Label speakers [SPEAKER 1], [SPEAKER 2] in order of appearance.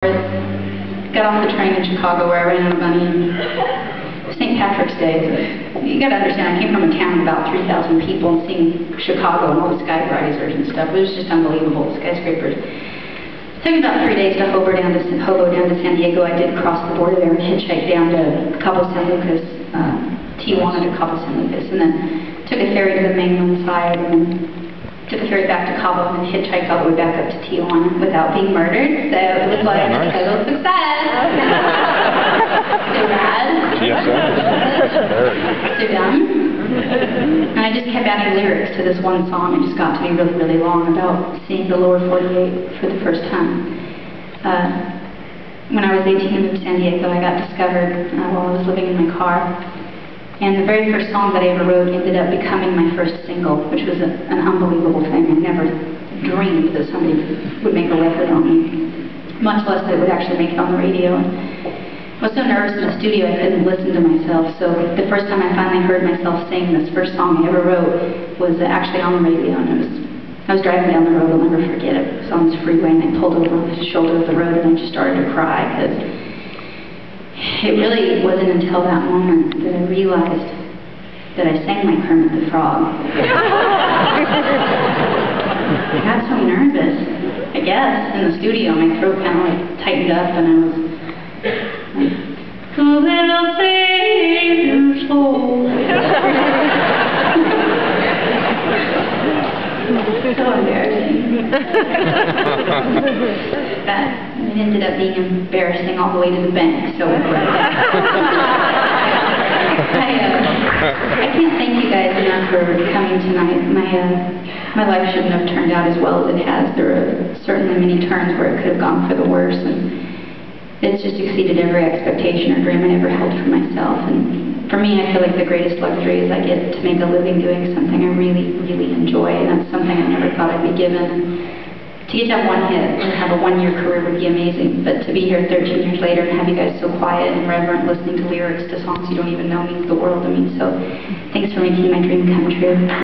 [SPEAKER 1] Got off the train in Chicago where I ran out of money, and St. Patrick's Day. You gotta understand, I came from a town of about 3,000 people, and seeing Chicago and all the skyrisers and stuff, it was just unbelievable, the skyscrapers. It took me about 3 days to hobo down to San Diego. I did cross the border there and hitchhike down to Cabo San Lucas, Tijuana to Cabo San Lucas, and then took a ferry to the mainland side, and then took a ferry back to Cabo and then hitchhiked all the way back up to Tijuana without being murdered. So it was like a total success. So bad.
[SPEAKER 2] Yes, sir.
[SPEAKER 1] So dumb. And I just kept adding lyrics to this one song. It just got to be really, really long about seeing the lower 48 for the first time. When I was 18 and moved to San Diego, I got discovered while I was living in my car. And the very first song that I ever wrote ended up becoming my first single, which was an unbelievable thing. I never dreamed that somebody would make a record on me, much less that it would actually make it on the radio. And I was so nervous in the studio I couldn't listen to myself, so the first time I finally heard myself sing this first song I ever wrote was actually on the radio, and I was driving down the road. I'll never forget it. It was on this freeway, and I pulled over on the shoulder of the road, and I just started to cry, because it really wasn't until that moment that I realized that I sang like Kermit the Frog. I got so nervous, I guess, in the studio. My throat kind of like tightened up, and I was like, "Who will save your soul?" So embarrassing. It ended up being embarrassing all the way to the bank, so I can't thank you guys enough for coming tonight. My life shouldn't have turned out as well as it has. There are certainly many turns where it could have gone for the worse, and it's just exceeded every expectation or dream I ever held for myself. And for me, I feel like the greatest luxury is I get to make a living doing something I really, really enjoy, and that's something I never thought I'd be given. And to get that one hit or have a one-year career would be amazing, but to be here 13 years later and have you guys so quiet and reverent listening to lyrics to songs you don't even know means the world to me. So thanks for making my dream come true.